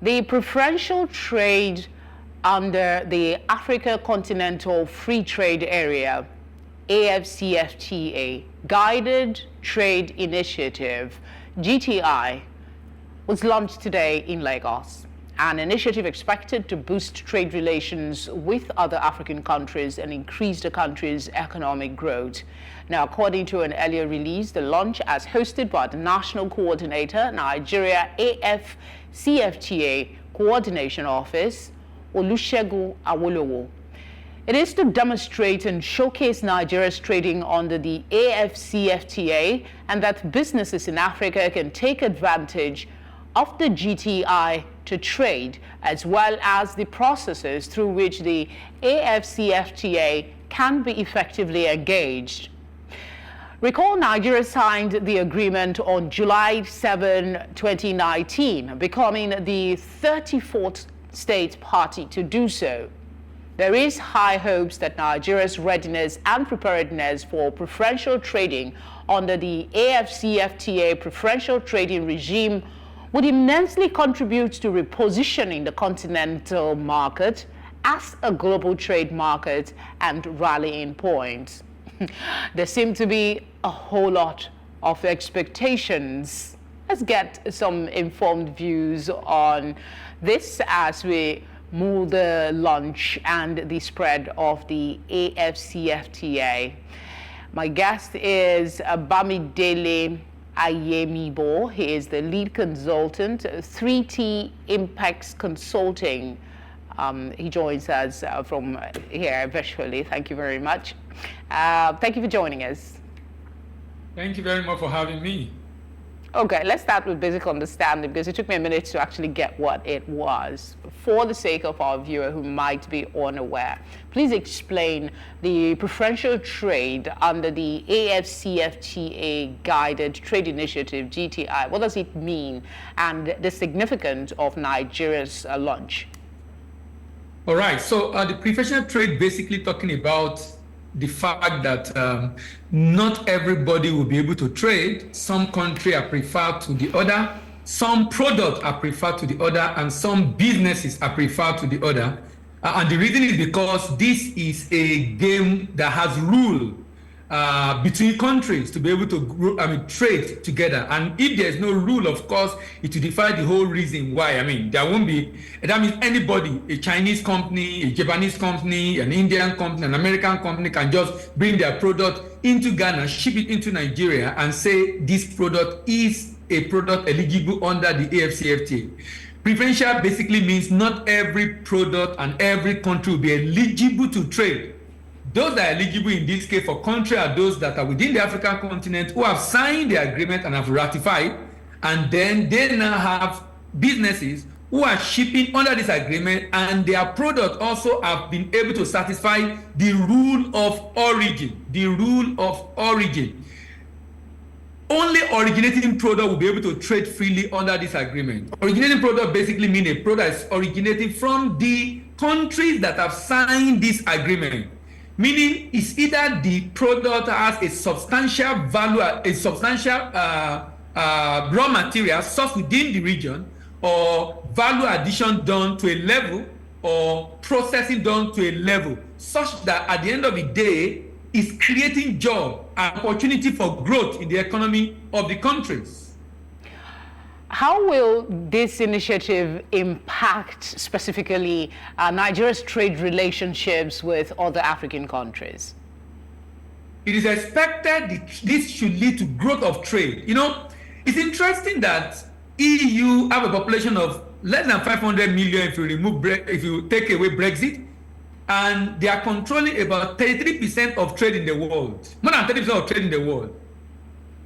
The preferential trade under the Africa Continental Free Trade Area, AfCFTA, Guided Trade Initiative, GTI, was launched today in Lagos. An initiative expected to boost trade relations with other African countries and increase the country's economic growth. Now, according to an earlier release, the launch, as hosted by the National Coordinator, Nigeria AfCFTA Coordination Office, Olusegun Awolowo. It is to demonstrate and showcase Nigeria's trading under the AfCFTA and that businesses in Africa can take advantage of the GTI to trade, as well as the processes through which the AfCFTA can be effectively engaged. Recall Nigeria signed the agreement on July 7, 2019, becoming the 34th state party to do so. There is high hopes that Nigeria's readiness and preparedness for preferential trading under the AfCFTA preferential trading regime would immensely contribute to repositioning the continental market as a global trade market and rallying point. There seem to be a whole lot of expectations. Let's get some informed views on this as we move the launch and the spread of the AfCFTA. My guest is Bamidele Ayemibo. He is the lead consultant, 3T Impex Consulting. He joins us from here virtually. Thank you very much. Thank you for joining us. Thank you very much for having me. Okay, let's start with basic understanding, because it took me a minute to actually get what it was. For the sake of our viewer who might be unaware, please explain the preferential trade under the AfCFTA Guided Trade Initiative, GTI. What does it mean, and the significance of Nigeria's launch? All right, so the preferential trade basically talking about the fact that not everybody will be able to trade. Some countries are preferred to the other, some products are preferred to the other, and some businesses are preferred to the other. And the reason is because this is a game that has rule between countries to be able to trade together. And if there's no rule, of course, it will define the whole reason why. There won't be, that means anybody, a Chinese company, a Japanese company, an Indian company, an American company can just bring their product into Ghana, ship it into Nigeria, and say this product is a product eligible under the AfCFTA. Preferential basically means not every product and every country will be eligible to trade. Those that are eligible in this case for country are those that are within the African continent who have signed the agreement and have ratified, and then they now have businesses who are shipping under this agreement, and their product also have been able to satisfy the rule of origin. The rule of origin. Only originating product will be able to trade freely under this agreement. Originating product basically means a product is originating from the countries that have signed this agreement. Meaning it's either the product has a substantial value, a substantial raw material sourced within the region, or value addition done to a level, or processing done to a level, such that at the end of the day, it's creating job and opportunity for growth in the economy of the countries. How will this initiative impact specifically Nigeria's trade relationships with other African countries? It is expected that this should lead to growth of trade. It's interesting that EU have a population of less than 500 million if you take away Brexit, and they are controlling about 33% of trade in the world, more than 30% of trade in the world.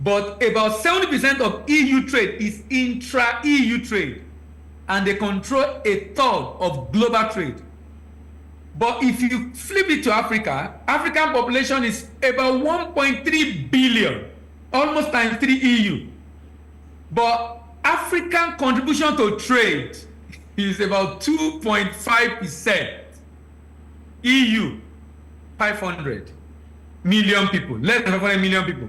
But about 70% of EU trade is intra-EU trade, and they control a third of global trade. But if you flip it to Africa, African population is about 1.3 billion, almost times 3 EU. But African contribution to trade is about 2.5%. EU, 500 million people, less than 500 million people,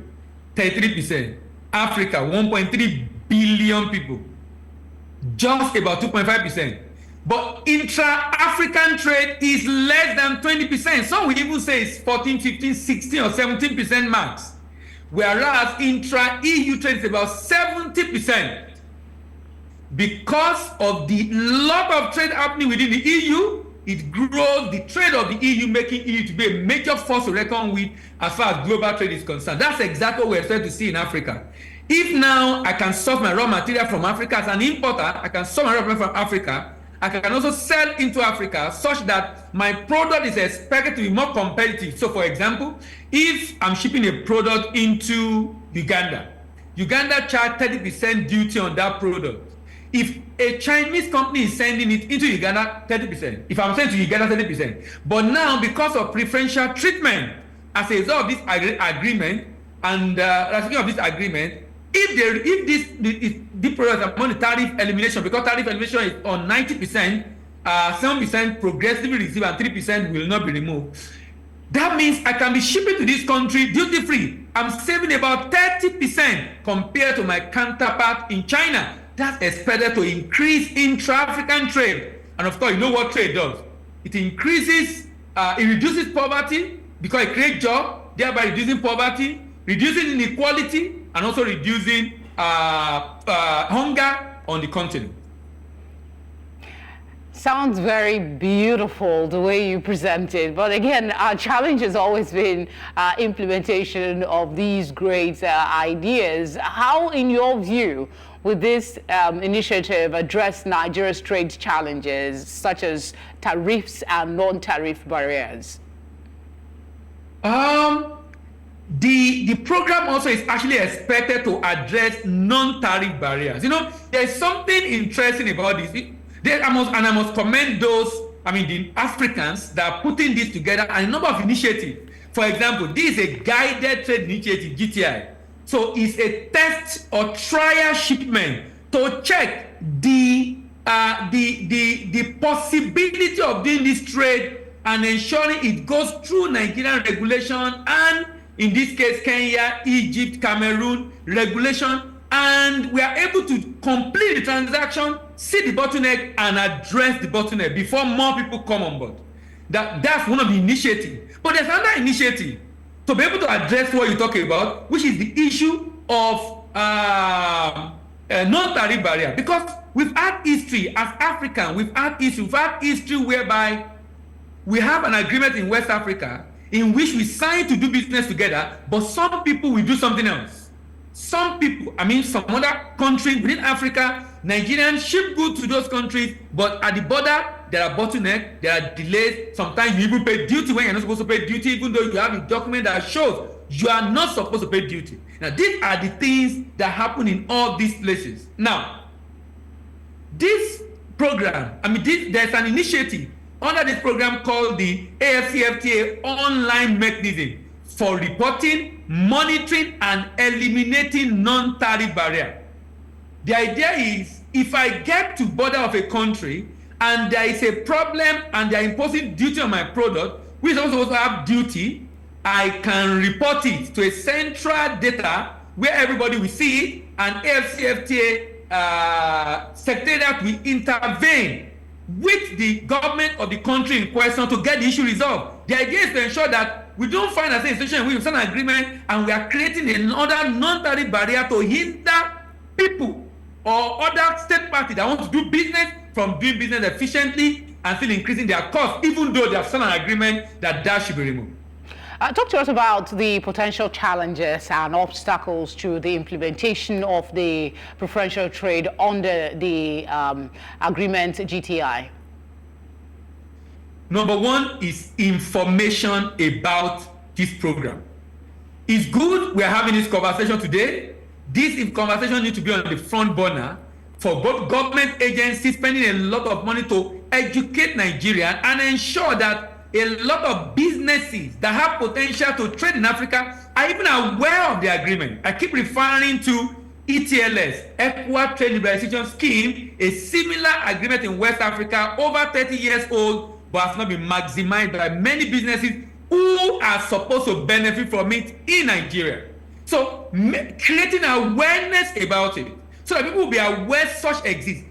33%. Africa, 1.3 billion people, just about 2.5%. But intra-African trade is less than 20%. Some will even say it's 14, 15, 16, or 17% max. Whereas intra-EU trade is about 70%. Because of the lot of trade happening within the EU, it grows the trade of the EU, making EU to be a major force to reckon with as far as global trade is concerned. That's exactly what we're expecting to see in Africa. If now I can source my raw material from Africa as an importer, I can source my raw material from Africa, I can also sell into Africa such that my product is expected to be more competitive. So for example, if I'm shipping a product into Uganda charge 30% duty on that product. If a Chinese company is sending it into Uganda, 30%. If I'm sending to Uganda, 30%. But now, because of preferential treatment, as a result of this agreement, and if this product among the tariff elimination, because tariff elimination is on 90%, 7% progressively received and 3% will not be removed. That means I can be shipping to this country duty-free. I'm saving about 30% compared to my counterpart in China. That's expected to increase intra-African trade. And of course, you know what trade does. It increases, it reduces poverty because it creates jobs, thereby reducing poverty, reducing inequality, and also reducing hunger on the continent. Sounds very beautiful the way you present it, but again, our challenge has always been implementation of these great ideas. How, in your view, would this initiative address Nigeria's trade challenges, such as tariffs and non-tariff barriers? The program also is actually expected to address non-tariff barriers. You know, there's something interesting about this. I must commend those, the Africans that are putting this together and a number of initiatives. For example, this is a guided trade initiative, GTI. So it's a test or trial shipment to check the possibility of doing this trade and ensuring it goes through Nigerian regulation and, in this case, Kenya, Egypt, Cameroon regulation, and we are able to complete the transaction, see the bottleneck, and address the bottleneck before more people come on board. That's one of the initiatives. But there's another initiative to be able to address what you're talking about, which is the issue of non-tariff barrier. Because we've had history as African, we've had history whereby we have an agreement in West Africa in which we sign to do business together, but some people will do something else. Some people, some other countries within Africa, Nigerians ship goods to those countries, but at the border, there are bottlenecks, there are delays. Sometimes you even pay duty when you're not supposed to pay duty, even though you have a document that shows you are not supposed to pay duty. Now, these are the things that happen in all these places. Now, this program, there's an initiative under this program called the AfCFTA online mechanism for reporting, monitoring, and eliminating non-tariff barrier. The idea is, if I get to border of a country and there is a problem and they are imposing duty on my product, which also have duty, I can report it to a central data where everybody will see it, and AfCFTA secretariat will intervene with the government of the country in question to get the issue resolved. The idea is to ensure that we don't find ourselves in a situation where we sign an agreement and we are creating another non-tariff barrier to hinder people or other state parties that want to do business from doing business efficiently and still increasing their costs, even though they have signed an agreement that should be removed. Talk to us about the potential challenges and obstacles to the implementation of the preferential trade under the agreement GTI. Number one is information about this program. It's good we are having this conversation today. This conversation needs to be on the front burner for both government agencies spending a lot of money to educate Nigerians and ensure that a lot of businesses that have potential to trade in Africa are even aware of the agreement. I keep referring to ETLS, Equal Trade Liberalization Scheme, a similar agreement in West Africa, over 30 years old, but has not been maximized by many businesses who are supposed to benefit from it in Nigeria. So creating awareness about it, so that people will be aware such exists.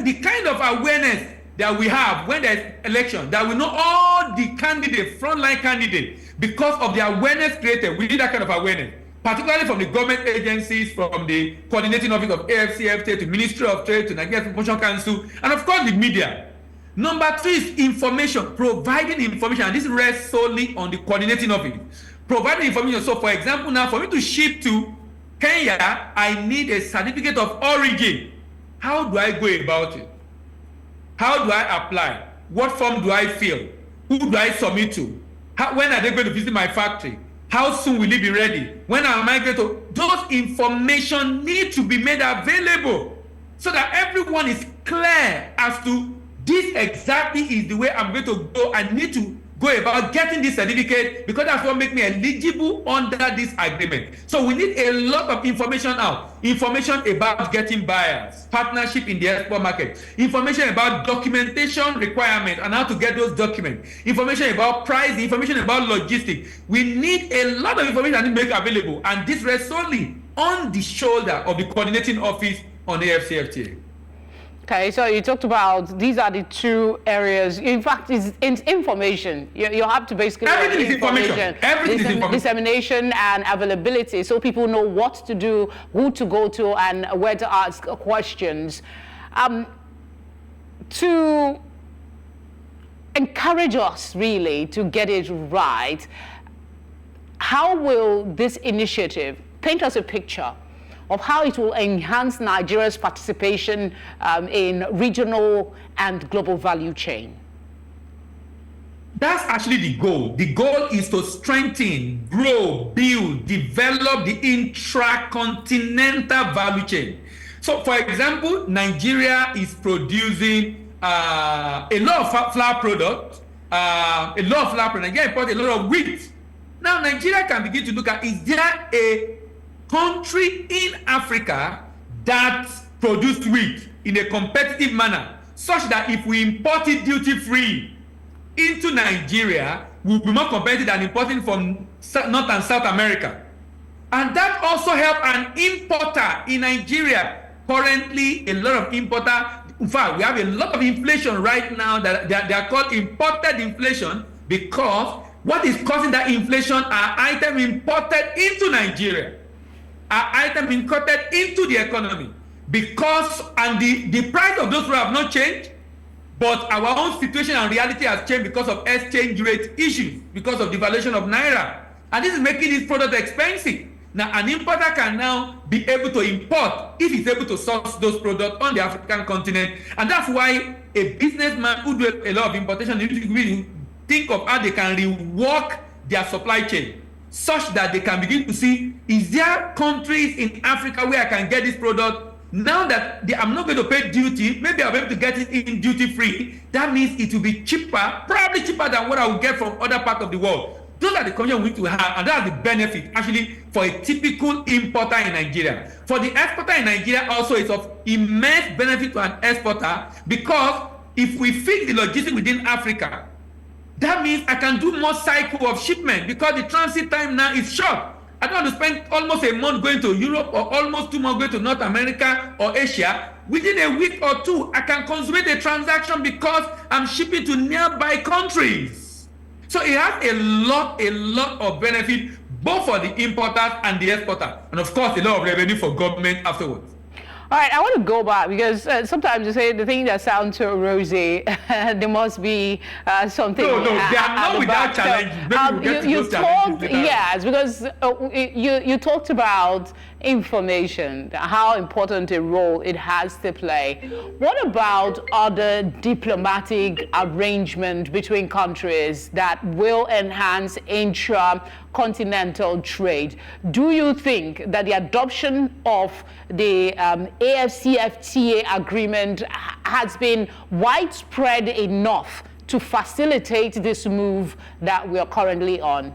the kind of awareness that we have when there's election, that we know all the candidates, frontline candidates, because of the awareness created. We need that kind of awareness, particularly from the government agencies, from the coordinating office of AfCFTA to Ministry of Trade to Nigeria Promotion Council, and of course the media. Number 3 is information, providing information, and this rests solely on the coordinating office. Providing information. So for example, now for me to ship to Kenya, I need a certificate of origin. How do I go about it? How do I apply? What form do I fill? Who do I submit to? When are they going to visit my factory? How soon will it be ready? When am I going to? Those information need to be made available so that everyone is clear as to this exactly is the way I'm going to go. I need to go about getting this certificate because that's what makes me eligible under this agreement. So we need a lot of information out. Information about getting buyers, partnership in the export market, information about documentation requirements and how to get those documents, information about price, information about logistics. We need a lot of information to make available, and this rests solely on the shoulder of the coordinating office on the AfCFTA. Okay, so you talked about these are the 2 areas. In fact, it's information. You have to basically everything is information. Everything is information. Dissemination and availability, so people know what to do, who to go to, and where to ask questions. To encourage us really to get it right, how will this initiative paint us a picture of how it will enhance Nigeria's participation in regional and global value chain? That's actually the goal. The goal is to strengthen, grow, build, develop the intracontinental value chain. So, for example, Nigeria is producing a lot of flour products, Nigeria imports a lot of wheat. Now, Nigeria can begin to look at, is there a country in Africa that produces wheat in a competitive manner, such that if we import it duty-free into Nigeria, we'll be more competitive than importing from North and South America. And that also helps an importer in Nigeria. Currently, a lot of importers, in fact, we have a lot of inflation right now that they are called imported inflation, because what is causing that inflation are items imported into Nigeria, are items imported into the economy, because, and the price of those products have not changed, but our own situation and reality has changed because of exchange rate issues, because of devaluation of Naira. And this is making this product expensive. Now, an importer can now be able to import if he's able to source those products on the African continent. And that's why a businessman who does a lot of importation needs to really think of how they can rework their supply chain, such that they can begin to see, is there countries in Africa where I can get this product? Now that I'm not going to pay duty, maybe I'll be able to get it in duty-free. That means it will be cheaper, probably cheaper than what I will get from other parts of the world. Those are the conditions we need to have, and that's the benefit actually for a typical importer in Nigeria. For the exporter in Nigeria also, it's of immense benefit to an exporter, because if we fix the logistics within Africa, that means I can do more cycle of shipment, because the transit time now is short. I don't have to spend almost a month going to Europe, or almost 2 months going to North America or Asia. Within a week or 2, I can consummate a transaction because I'm shipping to nearby countries. So it has a lot of benefit, both for the importers and the exporter, and of course a lot of revenue for government afterwards. All right, I want to go back, because sometimes you say the thing that sounds so rosy, there must be something. No, they are not without challenges. You talked, yes, because you talked about information, how important a role it has to play. What about other diplomatic arrangement between countries that will enhance intra-continental trade? Do you think that the adoption of the AfCFTA agreement has been widespread enough to facilitate this move that we are currently on?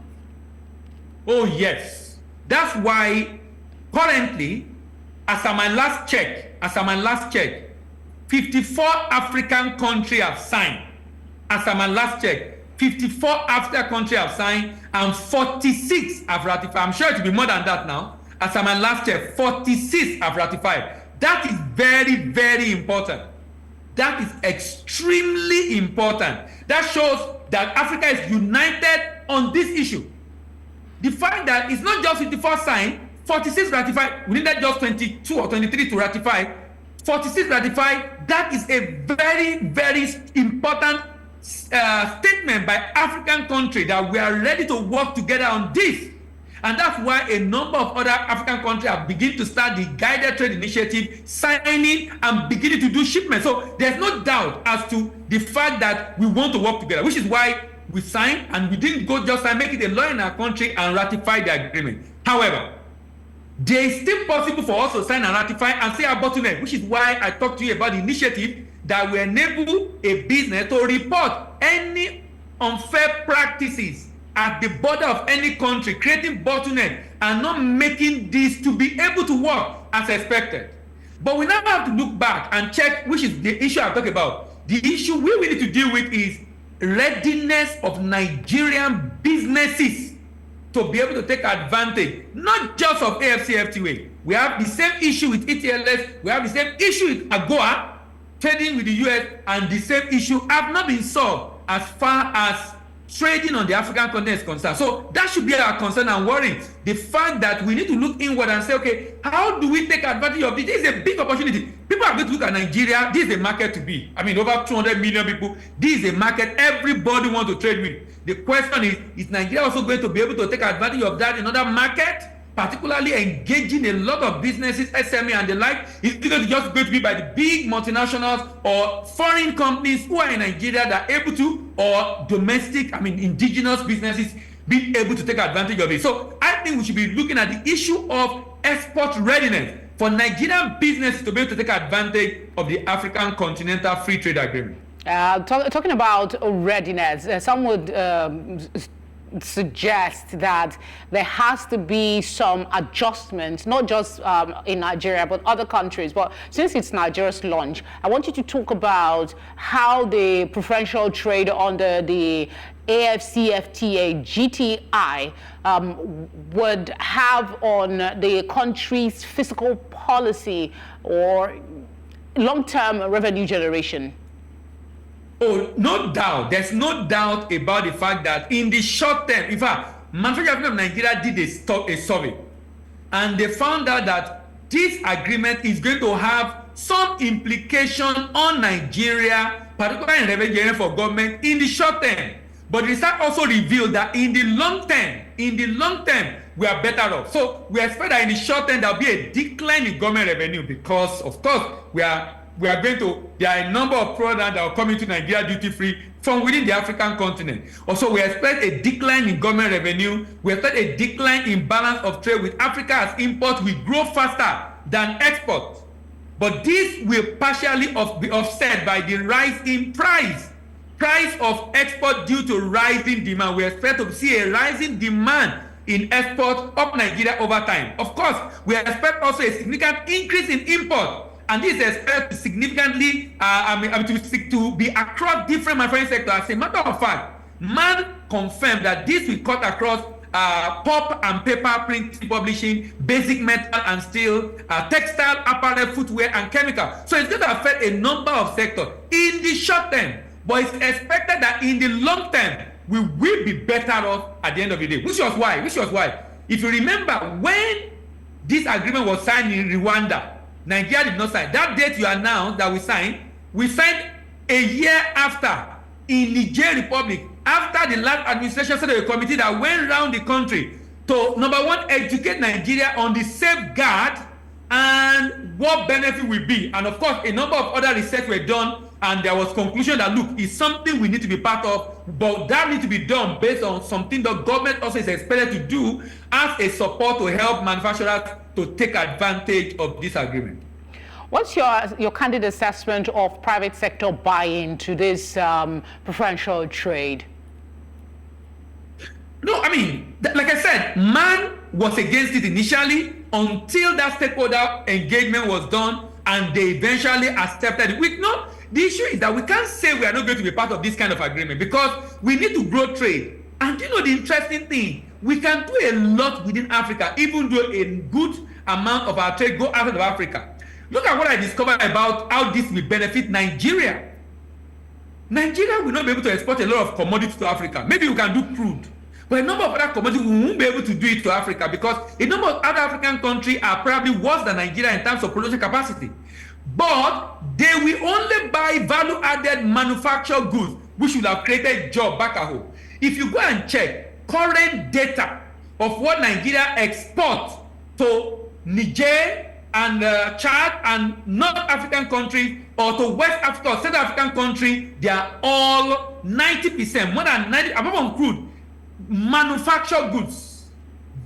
Oh yes, that's why currently, as of my last check, 54 African countries have signed. As of my last check, 54 African countries have signed and 46 have ratified. I'm sure it will be more than that now. As of my last check, 46 have ratified. That is very, very important. That is extremely important. That shows that Africa is united on this issue. The fact that it's not just 54 signed, 46 ratified, we needed just 22 or 23 to ratify, 46 ratified, that is a very, very important statement by African countries that we are ready to work together on this. And that's why a number of other African countries have begun to start the guided trade initiative, signing and beginning to do shipments. So there's no doubt as to the fact that we want to work together, which is why we signed, and we didn't go just and make it a law in our country and ratify the agreement. However, there is still possible for us to sign and ratify and say our bottleneck, which is why I talked to you about the initiative that will enable a business to report any unfair practices at the border of any country, creating bottleneck and not making this to be able to work as expected. But we now have to look back and check, which is the issue I'm talking about. The issue we need to deal with is readiness of Nigerian businesses to be able to take advantage, not just of AfCFTA. We have the same issue with ETLS, we have the same issue with AGOA, trading with the US, and the same issue have not been solved as far as trading on the African continent is concerned. So that should be our concern and worry. The fact that we need to look inward and say, okay, how do we take advantage of this? This is a big opportunity. People are going to look at Nigeria. This is a market to be. I mean, over 200 million people. This is a market everybody wants to trade with. The question is Nigeria also going to be able to take advantage of that in other markets, particularly engaging a lot of businesses, SME and the like? Is it just going to be by the big multinationals or foreign companies who are in Nigeria that are able to, or domestic, I mean, indigenous businesses be able to take advantage of it? So I think we should be looking at the issue of export readiness for Nigerian businesses to be able to take advantage of the African Continental Free Trade Agreement. Talking about readiness, some would suggest that there has to be some adjustments, not just in Nigeria, but other countries. But since it's Nigeria's launch, I want you to talk about how the preferential trade under the AfCFTA GTI would have on the country's fiscal policy or long-term revenue generation. Oh, no doubt. There's no doubt about the fact that in the short term, in fact, Manufacturing of Nigeria did a survey, and they found out that this agreement is going to have some implication on Nigeria, particularly in revenue generation for government in the short term. But research also revealed that in the long term, we are better off. So we expect that in the short term, there will be a decline in government revenue because, of course, there are a number of products that will come into Nigeria duty-free from within the African continent. Also, we expect a decline in government revenue. We expect a decline in balance of trade with Africa as imports will grow faster than exports. But this will partially be offset by the rise in price of export due to rising demand. We expect to see a rising demand in export of Nigeria over time. Of course, we expect also a significant increase in import. And this is expected to significantly to be across different manufacturing sectors. As a matter of fact, MAN confirmed that this will cut across pulp and paper, printing, publishing, basic metal and steel, textile, apparel, footwear, and chemical. So it's going to affect a number of sectors in the short term. But it's expected that in the long term, we will be better off at the end of the day. Which was why, if you remember, when this agreement was signed in Rwanda, Nigeria did not sign. That date you announced that we signed a year after in Niger Republic, after the last administration set a committee that went around the country to, number one, educate Nigeria on the safeguard and what benefit will be. And of course, a number of other research were done, and there was conclusion that, look, it's something we need to be part of, but that needs to be done based on something the government also is expected to do as a support to help manufacturers to take advantage of this agreement. What's your candid assessment of private sector buy-in to this preferential trade? No, I mean, like I said, MAN was against it initially until that stakeholder engagement was done and they eventually accepted it. The issue is that we can't say we are not going to be part of this kind of agreement because we need to grow trade. And the interesting thing, we can do a lot within Africa, even though a good amount of our trade go out of Africa. Look at what I discovered about how this will benefit Nigeria. Nigeria will not be able to export a lot of commodities to Africa. Maybe we can do crude. But a number of other commodities, we won't be able to do it to Africa because a number of other African countries are probably worse than Nigeria in terms of production capacity. But they will only buy value-added manufactured goods, which will have created jobs back at home. If you go and check current data of what Nigeria exports to Niger and Chad and North African countries, or to West Africa or South African countries, they are all 90%, more than 90%, apart from crude, manufactured goods,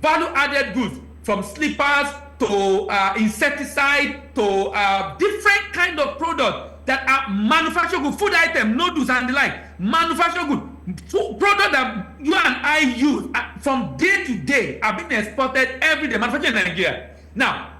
value-added goods, from slippers to insecticide to different kind of products that are manufactured goods, food items, noodles and the like, manufactured goods, products that you and I use from day to day are being exported every day, manufactured in Nigeria. Now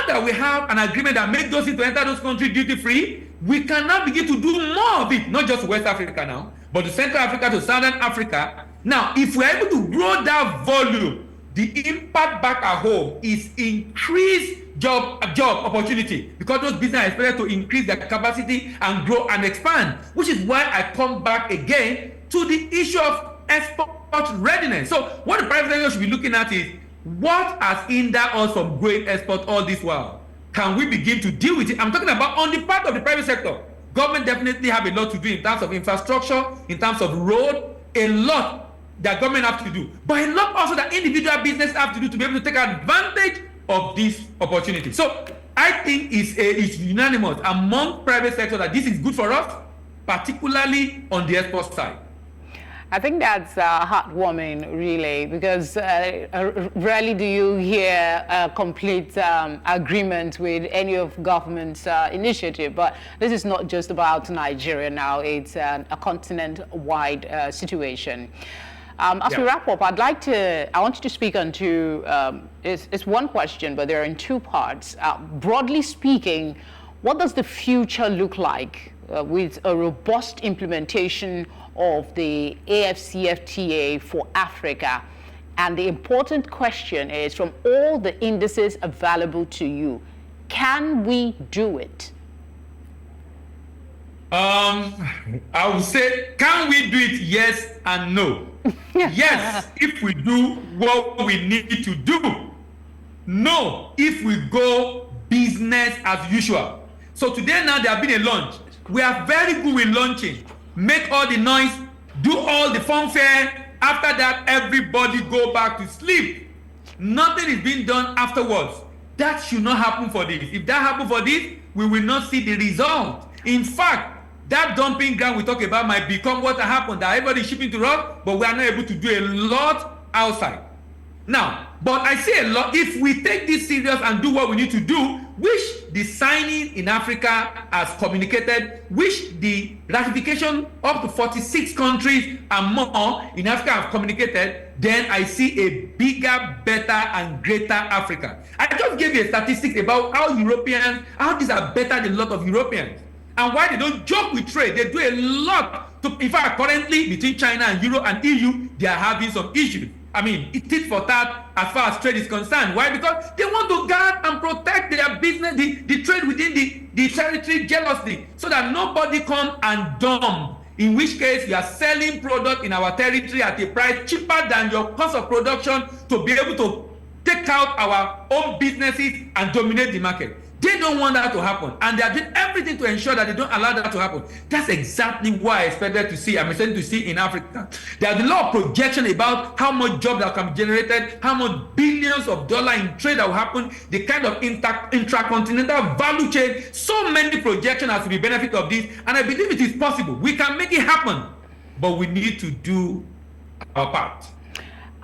that we have an agreement that makes those to enter those countries duty-free, we can now begin to do more of it, not just West Africa now, but to Central Africa, to Southern Africa. Now, if we're able to grow that volume, the impact back at home is increased job opportunity, because those businesses are expected to increase their capacity and grow and expand, which is why I come back again to the issue of export readiness. So what the private sector should be looking at is, what has hindered us from growing export all this while? Can we begin to deal with it? I'm talking about on the part of the private sector. Government definitely have a lot to do in terms of infrastructure, in terms of road, a lot that government have to do. But a lot also that individual business have to do to be able to take advantage of this opportunity. So I think it's unanimous among private sector that this is good for us, particularly on the export side. I think that's heartwarming, really, because rarely do you hear a complete agreement with any of government's initiative. But this is not just about Nigeria now, it's a continent-wide situation. As we wrap up, I want you to speak on it's one question, but they're in two parts. Broadly speaking, what does the future look like with a robust implementation of the AfCFTA for Africa? And the important question is, from all the indices available to you, can we do it? I would say, can we do it? Yes and no. Yes, if we do what we need to do. No, if we go business as usual. So today now there have been a launch. We are very good with launching. Make all the noise, do all the fanfare. After that, everybody go back to sleep. Nothing is being done afterwards. That should not happen for this. If that happens for this, we will not see the result. In fact, that dumping ground we talk about might become what happened, that everybody is shipping to us, but we are not able to do a lot outside. Now, but I say a lot, if we take this serious and do what we need to do, which the signing in Africa has communicated, which the ratification up to 46 countries and more in Africa have communicated, then I see a bigger, better, and greater Africa. I just gave you a statistic about how these are better than a lot of Europeans. And why they don't joke with trade. They do a lot. In fact, currently, between China and Europe and EU, they are having some issues. I mean, it is for that as far as trade is concerned. Why? Because they want to guard and protect their business, the trade within the territory jealously, so that nobody come and dump. In which case, you are selling product in our territory at a price cheaper than your cost of production to be able to take out our own businesses and dominate the market. They don't want that to happen, and they are doing everything to ensure that they don't allow that to happen. That's exactly what I expected to see. I'm expecting to see in Africa. There's a lot of projection about how much jobs that can be generated, how much billions of dollars in trade that will happen, the kind of intracontinental value chain. So many projections as to the benefit of this, and I believe it is possible. We can make it happen, but we need to do our part.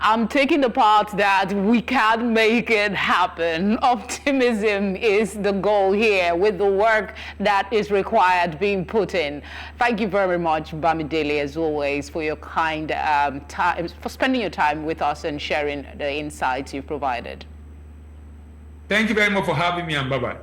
I'm taking the part that we can make it happen. Optimism is the goal here, with the work that is required being put in. Thank you very much, Bamidele, as always, for your kind time, for spending your time with us and sharing the insights you've provided. Thank you very much for having me, and bye-bye.